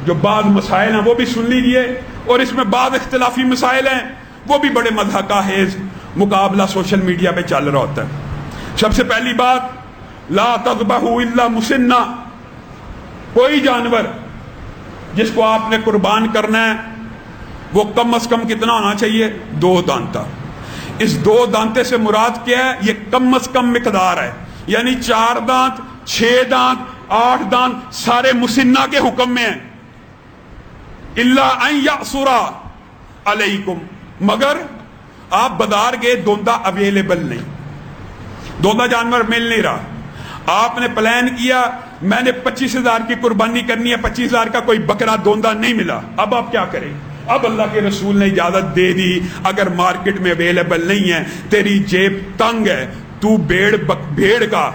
جو بعض مسائل ہیں وہ بھی سن لیجئے، اور اس میں بعض اختلافی مسائل ہیں وہ بھی بڑے مضحکہ خیز مقابلہ سوشل میڈیا پہ چل رہا ہوتا ہے۔ سب سے پہلی بات، لا تذبحوا الا مسنہ، کوئی جانور جس کو آپ نے قربان کرنا ہے وہ کم از کم کتنا ہونا چاہیے؟ 2 دانتا۔ اس 2 دانتے سے مراد کیا ہے؟ یہ کم از کم مقدار ہے، یعنی 4 دانت، 6 دانت، 8 دانت سارے مسنہ کے حکم میں ہیں۔ الا ان یعصر علیکم، مگر آپ بازار گئے، دوندا اویلیبل نہیں، دوندا جانور مل نہیں رہا، آپ نے پلان کیا میں نے 25,000 کی قربانی کرنی ہے، 25,000 کا کوئی بکرا دوندا نہیں ملا، اب آپ کیا کریں؟ اب اللہ کے رسول نے اجازت دے دی، اگر مارکیٹ میں اویلیبل نہیں ہے، تیری جیب تنگ ہے، تو بھیڑ کا،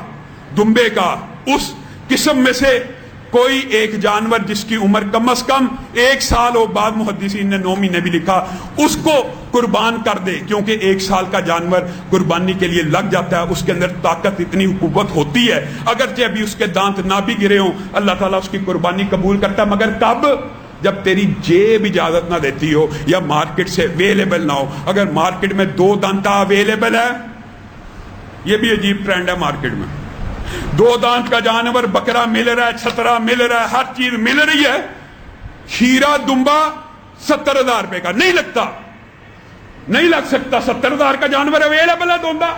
دمبے کا، اس قسم میں سے کوئی ایک جانور جس کی عمر کم از کم 1 سال ہو، بعض محدثین نے 9 مہینے بھی لکھا، اس کو قربان کر دے، کیونکہ 1 سال کا جانور قربانی کے لیے لگ جاتا ہے، اس کے اندر طاقت اتنی قوت ہوتی ہے، اگرچہ ابھی اس کے دانت نہ بھی گرے ہوں، اللہ تعالیٰ اس کی قربانی قبول کرتا ہے، مگر کب؟ جب تیری جیب اجازت نہ دیتی ہو یا مارکیٹ سے اویلیبل نہ ہو۔ اگر مارکیٹ میں 2 دانتا اویلیبل ہے، یہ بھی عجیب ٹرینڈ ہے مارکیٹ میں، 2 دانت کا جانور بکرا مل رہا ہے، چھترا مل رہا ہے، ہر چیز مل رہی ہے، ہیرا دمبا 70,000 روپے کا نہیں لگتا، نہیں لگ سکتا، 70,000 کا جانور اویلیبل ہے دوندا۔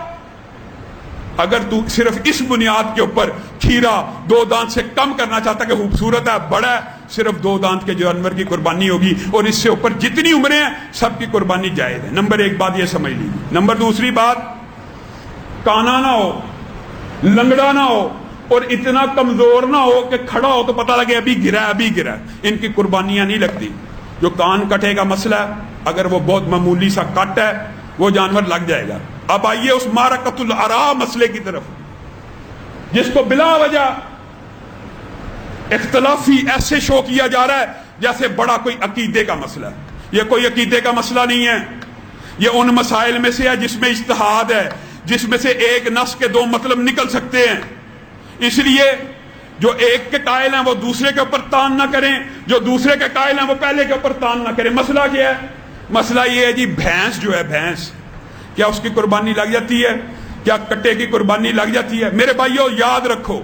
اگر تو صرف اس بنیاد کے اوپر کھیرا 2 دانت سے کم کرنا چاہتا کہ خوبصورت ہے، بڑا ہے، صرف 2 دانت کے جانور کی قربانی ہوگی، اور اس سے اوپر جتنی عمریں ہیں سب کی قربانی جائز ہے۔ نمبر 1 بات یہ سمجھ لیجیے۔ نمبر 2 بات، کانا نہ ہو، لنگڑا نہ ہو، اور اتنا کمزور نہ ہو کہ کھڑا ہو تو پتہ لگے ابھی گرا ہے، ابھی گرا ہے، ان کی قربانیاں نہیں لگتی۔ جو کان کٹے کا مسئلہ ہے، اگر وہ بہت معمولی سا کٹ ہے وہ جانور لگ جائے گا۔ اب آئیے اس معرکۃ العراء مسئلے کی طرف، جس کو بلا وجہ اختلافی ایسے شو کیا جا رہا ہے جیسے بڑا کوئی عقیدے کا مسئلہ ہے۔ یہ کوئی عقیدے کا مسئلہ نہیں ہے، یہ ان مسائل میں سے ہے جس میں اجتہاد ہے، جس میں سے ایک نص کے 2 مطلب نکل سکتے ہیں، اس لیے جو ایک کے قائل ہیں وہ دوسرے کے اوپر تان نہ کریں، جو دوسرے کے قائل ہیں وہ پہلے کے اوپر تان نہ کریں۔ مسئلہ کیا ہے؟ مسئلہ یہ ہے جی، بھینس جو ہے، بھینس کیا اس کی قربانی لگ جاتی ہے؟ کیا کٹے کی قربانی لگ جاتی ہے؟ میرے بھائیو یاد رکھو،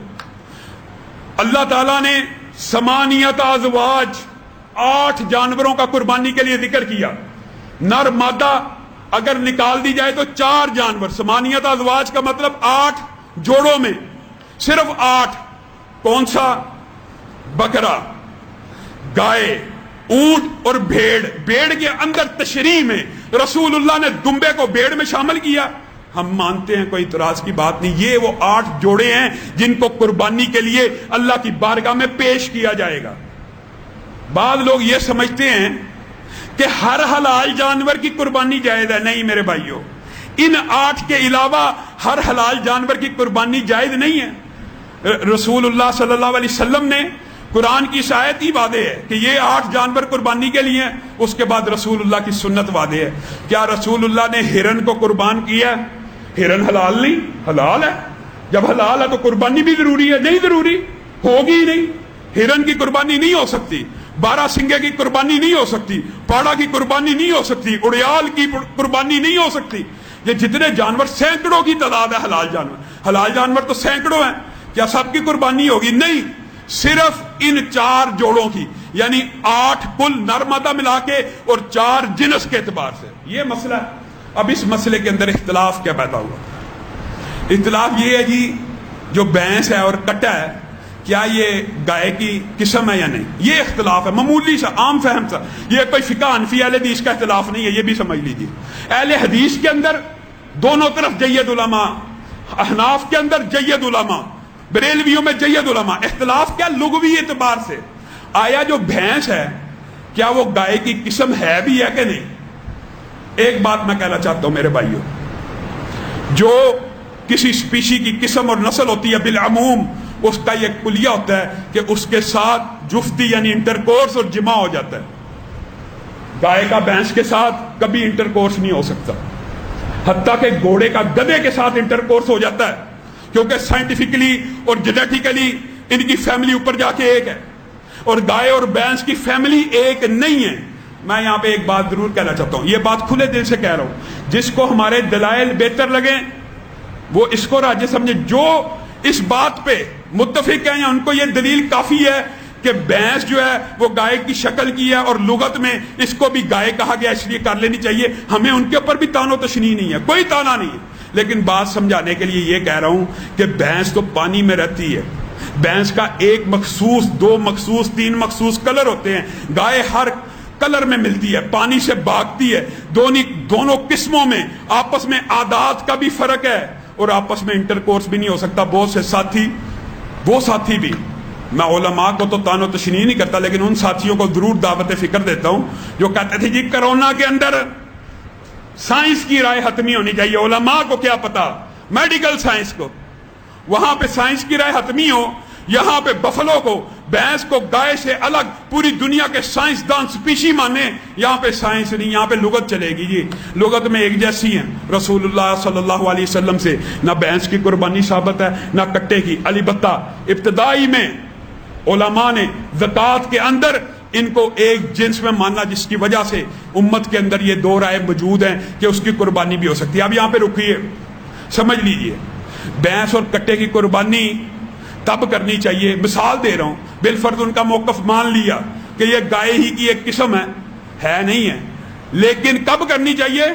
اللہ تعالیٰ نے 8 ازواج 8 جانوروں کا قربانی کے لیے ذکر کیا، نر مادہ اگر نکال دی جائے تو 4 جانور، 8 ازواج کا مطلب 8 جوڑوں میں صرف 8۔ کون سا؟ بکرا، گائے، اونٹ اور بھیڑ۔ بھیڑ کے اندر تشریح میں رسول اللہ نے دمبے کو بھیڑ میں شامل کیا، ہم مانتے ہیں، کوئی اعتراض کی بات نہیں۔ یہ وہ 8 جوڑے ہیں جن کو قربانی کے لیے اللہ کی بارگاہ میں پیش کیا جائے گا۔ بعض لوگ یہ سمجھتے ہیں کہ ہر حلال جانور کی قربانی جائز ہے، نہیں میرے بھائیوں، ان 8 کے علاوہ ہر حلال جانور کی قربانی جائز نہیں ہے۔ رسول اللہ صلی اللہ علیہ وسلم نے قرآن کی آیت ہی واضح ہے کہ یہ 8 جانور قربانی کے لیے ہیں، اس کے بعد رسول اللہ کی سنت واضح ہے۔ کیا رسول اللہ نے ہرن کو قربان کیا؟ ہرن حلال نہیں؟ حلال ہے۔ جب حلال ہے تو قربانی بھی ضروری ہے؟ نہیں ضروری، ہوگی ہی نہیں۔ ہرن کی قربانی نہیں ہو سکتی، 12 سنگے کی قربانی نہیں ہو سکتی، پاڑا کی قربانی نہیں ہو سکتی، اڑیال کی قربانی نہیں ہو سکتی۔ یہ جتنے جانور، سینکڑوں کی تعداد ہے حلال جانور، حلال جانور تو سینکڑوں ہیں، کیا سب کی قربانی ہوگی؟ نہیں، صرف ان 4 جوڑوں کی، یعنی 8 کل نر مادہ ملا کے اور 4 جنس کے اعتبار سے، یہ مسئلہ ہے۔ اب اس مسئلے کے اندر اختلاف کیا پیدا ہوا؟ اختلاف یہ ہے جی، جو بھینس ہے اور کٹا ہے، کیا یہ گائے کی قسم ہے یا نہیں؟ یہ اختلاف ہے، معمولی سا، عام فہم سا، یہ کوئی فقہ حنفی اہل حدیث کا اختلاف نہیں ہے، یہ بھی سمجھ لیجیے۔ اہل حدیث کے اندر دونوں طرف جید علماء، احناف کے اندر جید علماء، بریلویوں میں جید علماء۔ اختلاف کیا؟ لغوی اعتبار سے، آیا جو بھینس ہے کیا وہ گائے کی قسم ہے بھی ہے کہ نہیں؟ ایک بات میں کہنا چاہتا ہوں میرے بھائیوں، جو کسی سپیشی کی قسم اور نسل ہوتی ہے بالعموم، اس کا یہ کلیہ ہوتا ہے کہ اس کے ساتھ جفتی یعنی انٹرکورس اور جمع ہو جاتا ہے۔ گائے کا بھینس کے ساتھ کبھی انٹرکورس نہیں ہو سکتا، حتیٰ کہ گھوڑے کا گدھے کے ساتھ انٹرکورس ہو جاتا ہے، کیونکہ سائنٹیفکلی اور جینیٹیکلی ان کی فیملی اوپر جا کے ایک ہے۔ اور گائے اور بھینس کی فیملی ایک نہیں ہے. میں یہاں پہ ایک بات ضرور کہنا چاہتا ہوں, یہ بات کھلے دل سے کہہ رہا ہوں, جس کو ہمارے دلائل بہتر لگیں وہ اس کو راجع سمجھے. جو اس بات پہ متفق ہیں یا ان کو یہ دلیل کافی ہے کہ بھینس جو ہے وہ گائے کی شکل کی ہے اور لغت میں اس کو بھی گائے کہا گیا اس لیے کر لینی چاہیے, ہمیں ان کے اوپر بھی تان و تشنیع نہیں ہے, کوئی تانا نہیں ہے. لیکن بات سمجھانے کے لیے یہ کہہ رہا ہوں کہ بھینس تو پانی میں رہتی ہے, بھینس کا ایک مخصوص, دو مخصوص, تین مخصوص کلر ہوتے ہیں. گائے ہر کلر میں ملتی ہے, پانی سے بھاگتی ہے. دونوں قسموں میں آپس میں عادات کا بھی فرق ہے اور آپس میں انٹرکورس بھی نہیں ہو سکتا. بہت سے ساتھی, وہ ساتھی بھی, میں علماء کو تو تان و تشنیع نہیں کرتا لیکن ان ساتھیوں کو ضرور دعوت فکر دیتا ہوں جو کہتے تھے جی کرونا کے اندر سائنس کی رائے حتمی ہونی چاہیے. علماء کو کیا پتا, میڈیکل سائنس کو, وہاں پہ سائنس کی رائے حتمی ہو, یہاں پہ بفلو کو, بھینس کو گائے سے الگ پوری دنیا کے سائنسدان سپیشی مانے. یہاں پہ سائنس نہیں, یہاں پہ لغت چلے گی. جی لغت میں ایک جیسی ہیں. رسول اللہ صلی اللہ علیہ وسلم سے نہ بھینس کی قربانی ثابت ہے نہ کٹے کی. البتہ ابتدائی میں علماء نے زکوٰۃ کے اندر ان کو ایک جنس میں ماننا, جس کی وجہ سے امت کے اندر یہ دو رائے موجود ہیں کہ اس کی قربانی بھی ہو سکتی ہے. اب یہاں پہ رکیے, سمجھ لیجئے, بھینس اور کٹے کی قربانی تب کرنی چاہیے, مثال دے رہا ہوں, بالفرض ان کا موقف مان لیا کہ یہ گائے ہی کی ایک قسم ہے نہیں ہے, لیکن کب کرنی چاہیے؟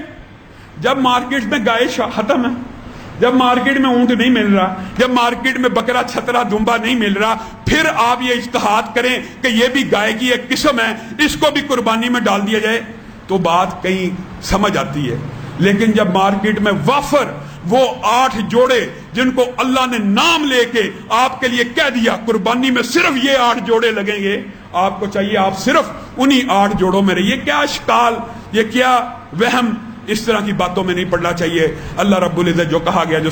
جب مارکیٹ میں گائے ختم ہے, جب مارکیٹ میں اونٹ نہیں مل رہا, جب مارکیٹ میں بکرا چھترا دمبا نہیں مل رہا, پھر آپ یہ اجتہاد کریں کہ یہ بھی گائے کی ایک قسم ہے, اس کو بھی قربانی میں ڈال دیا جائے, تو بات کہیں سمجھ آتی ہے. لیکن جب مارکیٹ میں وافر وہ 8 جوڑے جن کو اللہ نے نام لے کے آپ کے لیے کہہ دیا قربانی میں صرف یہ 8 جوڑے لگیں گے, آپ کو چاہیے آپ صرف انہی 8 جوڑوں میں رہیے. کیا اشکال, یہ کیا وہم, اس طرح کی باتوں میں نہیں پڑنا چاہیے. اللہ رب العزت جو کہا گیا جو